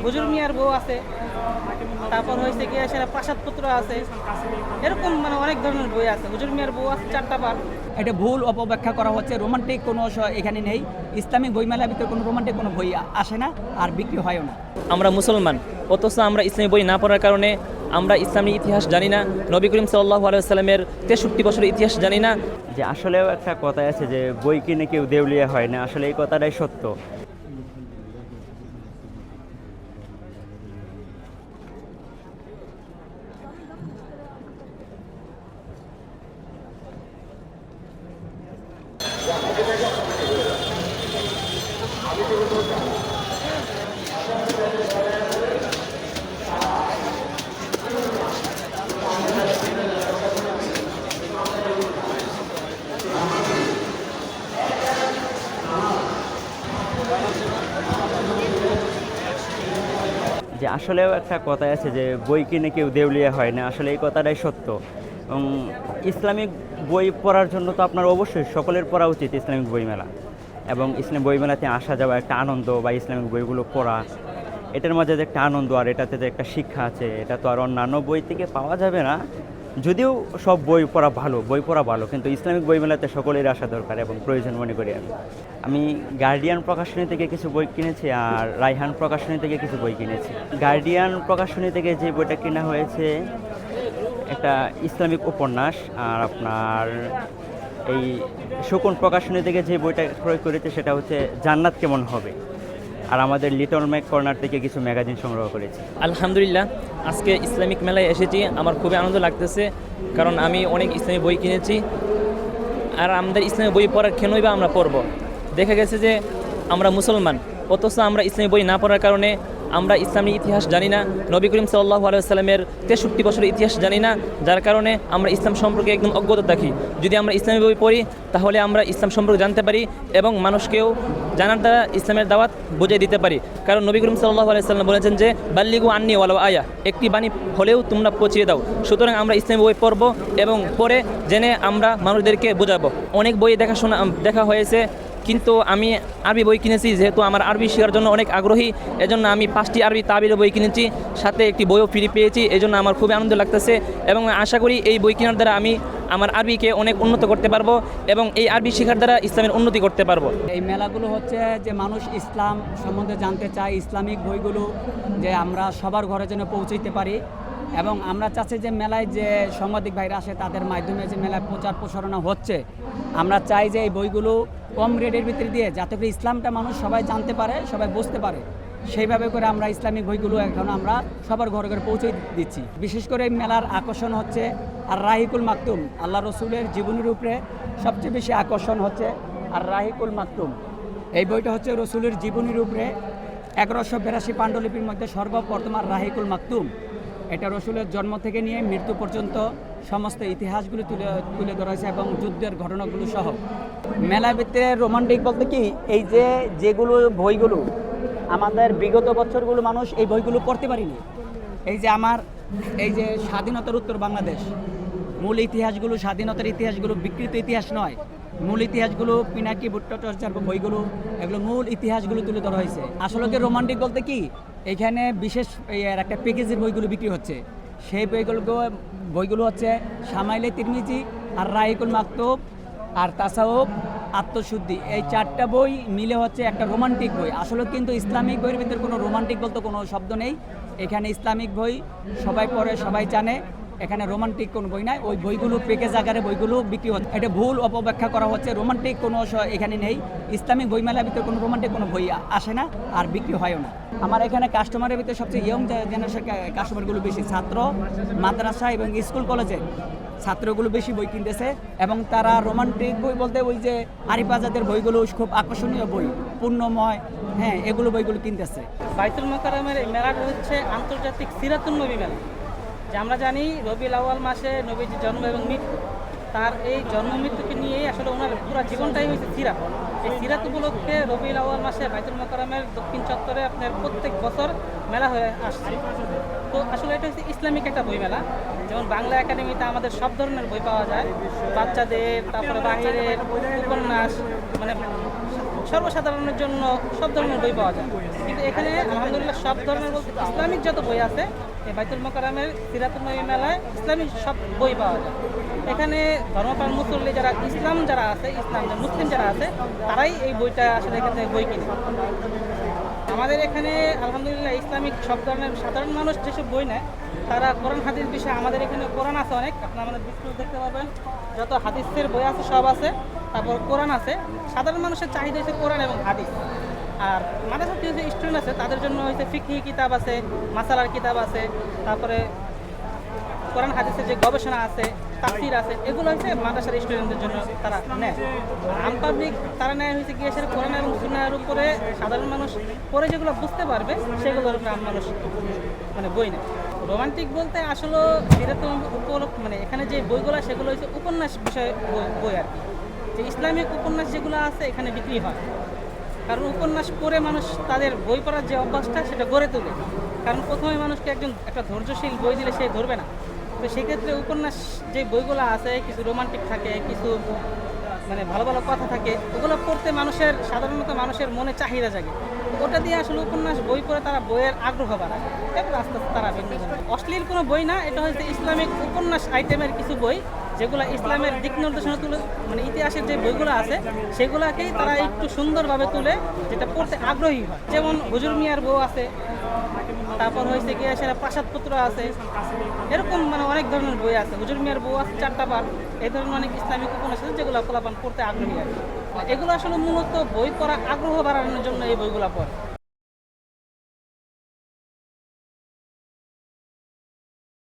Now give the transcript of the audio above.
হুজুর মিয়ার বউ আছে, তারপর হয়েছে গিয়ে সেটা প্রাসাদপুত্র আছে, এরকম মানে অনেক ধরনের বই আছে। হুজুর মিয়ার বউ আছে 4টা পার্ট। এটা ভুল অপব্যাখ্যা করা হচ্ছে। রোমান্টিক কোনো এখানে নেই। ইসলামিক বইমেলার ভিতরে কোনো রোমান্টিক কোনো বই আসে না আর বিক্রি হয়ও না। আমরা মুসলমান, অথচ আমরা ইসলামী বই না পড়ার কারণে আমরা ইসলামী ইতিহাস জানি না, নবী করিম সাল্লাল্লাহু আলাইহি ওয়াসাল্লামের 63 বছরের ইতিহাস জানি না। যে আসলেও একটা কথা আছে যে বই কিনে কেউ দেউলিয়া হয় না, আসলে এই কথাটাই সত্য। যে আসলেও একটা কথা আছে যে বই কিনে কেউ দেউলিয়া হয় না, আসলে এই কথাটাই সত্য। এবং ইসলামিক বই পড়ার জন্য তো আপনার অবশ্যই সকলের পড়া উচিত ইসলামিক বইমেলা, এবং ইসলামিক বইমেলাতে আসা যাওয়া একটা আনন্দ, বা ইসলামিক বইগুলো পড়া, এটার মাঝে যে একটা আনন্দ আর এটাতে যে একটা শিক্ষা আছে, এটা তো আর অন্যান্য বই থেকে পাওয়া যাবে না। যদিও সব বই পড়া ভালো, কিন্তু ইসলামিক বইমেলাতে সকলের আসা দরকার এবং প্রয়োজন মনে করি আমি গার্ডিয়ান প্রকাশনী থেকে কিছু বই কিনেছি, আর রায়হান প্রকাশনী থেকে কিছু বই কিনেছি। গার্ডিয়ান প্রকাশনী থেকে যে বইটা কেনা হয়েছে একটা ইসলামিক উপন্যাস, আর আপনার এই শকুন প্রকাশনী থেকে যে বইটা ক্রয় করেছে সেটা হচ্ছে জান্নাত কেমন হবে। আর আমাদের লিটল ম্যাক কর্নার থেকে কিছু ম্যাগাজিন সংগ্রহ করেছি। আলহামদুলিল্লাহ, আজকে ইসলামিক মেলায় এসেছি, আমার খুবই আনন্দ লাগতেছে, কারণ আমি অনেক ইসলামী বই কিনেছি। আর আমাদের ইসলামী বই পড়ার কেনই বা আমরা পড়ব? দেখা গেছে যে আমরা মুসলমান, অথচ আমরা ইসলামী বই না পড়ার কারণে আমরা ইসলামী ইতিহাস জানি না, নবী করিম সাল্লাল্লাহু আলাইহি ওয়াসাল্লামের 63 বছরের ইতিহাস জানি না, যার কারণে আমরা ইসলাম সম্পর্কে একদম অজ্ঞতা থাকি। যদি আমরা ইসলামী বই পড়ি তাহলে আমরা ইসলাম সম্পর্কে জানতে পারি এবং মানুষকেও জানার দ্বারা ইসলামের দাওয়াত বুঝিয়ে দিতে পারি। কারণ নবী করিম সাল্লাল্লাহু আলাইহি ওয়াসাল্লাম বলেছেন যে বাল্লিগু আন্নি ওয়ালাউ আয়া, একটি বাণী হলেও তোমরা পৌঁছিয়ে দাও। সুতরাং আমরা ইসলামী বই পড়ব এবং পড়ে জেনে আমরা মানুষদেরকে বোঝাবো। অনেক বই দেখা হয়েছে, কিন্তু আমি আরবি বই কিনেছি, যেহেতু আমার আরবি শেখার জন্য অনেক আগ্রহী, এজন্য আমি 5টি আরবি তাবির বই কিনেছি, সাথে একটি বইও ফ্রি পেয়েছি। এজন্য আমার খুবই আনন্দ লাগতেছে এবং আশা করি এই বই কেনার দ্বারা আমি আমার আরবিকে অনেক উন্নত করতে পারবো এবং এই আরবি শেখার দ্বারা ইসলামের উন্নতি করতে পারবো। এই মেলাগুলো হচ্ছে যে মানুষ ইসলাম সম্বন্ধে জানতে চায়, ইসলামিক বইগুলো যে আমরা সবার ঘরে যেন পৌঁছাইতে পারি, এবং আমরা চাচ্ছি যে মেলায় যে সাংবাদিক ভাইরা আসে তাদের মাধ্যমে যে মেলায় প্রচার প্রসারণা হচ্ছে, আমরা চাই যে এই বইগুলো কম রেটের ভিতরে দিয়ে যাতে করে ইসলামটা মানুষ সবাই জানতে পারে, সবাই বুঝতে পারে, সেইভাবে করে আমরা ইসলামিক বইগুলো এখন আমরা সবার ঘরে ঘরে পৌঁছে দিচ্ছি। বিশেষ করে এই মেলার আকর্ষণ হচ্ছে আর রাহিকুল মাকতুম, আল্লাহ রসুলের জীবনের উপরে সবচেয়ে বেশি আকর্ষণ হচ্ছে আর রাহিকুল মাকতুম। এই বইটা হচ্ছে রসুলের জীবনের উপরে 1182 পাণ্ডুলিপির মধ্যে সর্বপ্রথম আর রাহিকুল মাকতুম। এটা রসুলের জন্ম থেকে নিয়ে মৃত্যু পর্যন্ত সমস্ত ইতিহাসগুলো তুলে ধরা হয়েছে এবং যুদ্ধের ঘটনাগুলো সহ। মেলা ভিতরে রোমান্টিক বলতে কি, এই যেগুলো বইগুলো আমাদের বিগত বছরগুলো মানুষ এই বইগুলো পড়তে পারিনি। এই যে স্বাধীনতার উত্তর বাংলাদেশ, মূল ইতিহাসগুলো, স্বাধীনতার ইতিহাসগুলো বিকৃত ইতিহাস নয়, মূল ইতিহাসগুলো পিনাকি ভট্টাচার্য বইগুলো, এগুলো মূল ইতিহাসগুলো তুলে ধরা হয়েছে। আসলে কি রোমান্টিক বলতে কি, এখানে বিশেষ একটা প্যাকেজের বইগুলো বিক্রি হচ্ছে। সেই বইগুলো হচ্ছে শামাইলে তিরমিজি আর রাহিকুল মাকতুব আর তাসাউফ আত্মশুদ্ধি, এই 4টা বই মিলে হচ্ছে একটা রোমান্টিক বই। আসলে কিন্তু ইসলামিক বইয়ের ভিতরে কোনো রোমান্টিক বলতে কোনো শব্দ নেই। এখানে ইসলামিক বই সবাই পড়ে, সবাই জানে, এখানে রোমান্টিক কোনো বই নাই। ওই বইগুলো প্যাকেজ আকারে বইগুলো বিক্রি হচ্ছে, এটা ভুল অপব্যাখ্যা করা হচ্ছে। রোমান্টিক কোনো এখানে নেই। ইসলামিক বইমেলার ভিতরে কোনো রোমান্টিক কোনো বই আসে না আর বিক্রি হয়ও না। আমার এখানে কাস্টমারের ভিতরে সবচেয়ে ইয়ং জেনারেশন কাস্টমারগুলো বেশি, ছাত্র, মাদ্রাসা এবং স্কুল কলেজে ছাত্রগুলো বেশি বই কিনতেছে, এবং তারা রোমান্টিক বই বলতে ওই যে আরিফ আজাদের বইগুলো খুব আকর্ষণীয় বই, পূর্ণময়, হ্যাঁ, এগুলো বইগুলো কিনতেছে। বাইতুল মোকাররমের এই মেলাটা হচ্ছে আন্তর্জাতিক সিরাতুন নবী মেলা। যে আমরা জানি রবিউল আউয়াল মাসে নবীজির জন্ম এবং মৃত্যু, তার এই জন্ম মৃত্যুকে নিয়েই আসলে ওনার পুরো জীবনটাই হয়েছে সিরাত। এই সিরাত উপলক্ষে রবিউল আউয়াল মাসে বাইতুল মোকাররমের দক্ষিণ চত্বরে আপনার প্রত্যেক বছর মেলা হয়ে আসছে। তো আসলে এটা হচ্ছে ইসলামিক একটা বই মেলা। যেমন বাংলা একাডেমিতে আমাদের সব ধরনের বই পাওয়া যায়, বাচ্চাদের, তারপরে বাহিরের উপন্যাস, মানে সর্বসাধারণের জন্য সব ধরনের বই পাওয়া যায়। কিন্তু এখানে আলহামদুলিল্লাহ সব ধরনের বলতে ইসলামিক যত বই আছে এই বাইতুল মোকাররমের সিরাতুন নবী মেলায় ইসলামিক সব বই পাওয়া যায়। এখানে ধর্মপ্রাণ মুসল্লি যারা যারা আছে ইসলাম মুসলিম যারা আছে তারাই এই বইটা আসলে এখান থেকে বই কিনে। আমাদের এখানে আলহামদুলিল্লাহ ইসলামিক সব ধরনের সাধারণ মানুষ যেসব বই নেয় তারা কোরআন হাদিস বিষয়ে আমাদের এখানে কোরআন আছে অনেক, আপনারা আমাদের ডিসপ্লে দেখতে পাবেন যত হাদিসের বই আছে সব আছে, তারপর কোরআন আছে। সাধারণ মানুষের চাহিদা হচ্ছে কোরআন এবং হাদিস। আর মাদ্রাসার যে স্টুডেন্ট আছে তাদের জন্য হচ্ছে ফিকহি কিতাব আছে, মাসালার কিতাব আছে, তারপরে কোরআন হাদিসের যে গবেষণা আছে, তাফসির আছে, এগুলো হচ্ছে মাদ্রাসার স্টুডেন্টদের জন্য তারা নেয়। আম পাবলিক তারা নেয় হচ্ছে গিয়ে সেটা কোরআন এবং সুন্নাহর উপরে সাধারণ মানুষ পরে যেগুলো বুঝতে পারবে সেগুলোর উপরে আম মানুষ মানে বই নেয়। রোমান্টিক বলতে আসলে সিরাতুল মানে এখানে যে বইগুলো সেগুলো হচ্ছে উপন্যাস বিষয়ে বই আর কি। যে ইসলামিক উপন্যাস যেগুলো আছে এখানে বিক্রি হয়, কারণ উপন্যাস পড়ে মানুষ তাদের বই পড়ার যে অভ্যাসটা সেটা গড়ে তোলে। কারণ প্রথমে মানুষকে একটা ধৈর্যশীল বই দিলে সে ধরবে না। তো সেক্ষেত্রে উপন্যাস যে বইগুলো আছে কিছু রোমান্টিক থাকে, কিছু মানে ভালো ভালো কথা থাকে, ওগুলো পড়তে সাধারণত মানুষের মনে চাহিদা জাগে। ওটা দিয়ে আসলে উপন্যাস বই পড়ে তারা বইয়ের আগ্রহ বাড়ায়, এরপর আস্তে আস্তে তারা অশ্লীল কোনো বই না, এটা হচ্ছে ইসলামিক উপন্যাস আইটেমের কিছু বই যেগুলো ইসলামের দিক নির্দেশনা তুলে মানে ইতিহাসের যে বইগুলো আছে সেগুলোকেই তারা একটু সুন্দরভাবে তুলে যেটা পড়তে আগ্রহী হয়। যেমন হুজুর মিয়ার বউ আছে, তারপর হয়েছে গিয়ে সেটা প্রাসাদপত্র আছে, এরকম মানে অনেক ধরনের বই আছে। হুজুর মিয়ার বউ আছে 4টা পাঠ, এই ধরনের অনেক ইসলামিক উপন্যাস আছে যেগুলো পোলাপান পড়তে আগ্রহী আছে। এগুলো আসলে মূলত বই পড়া আগ্রহ বাড়ানোর জন্য এই বইগুলো পড়ে।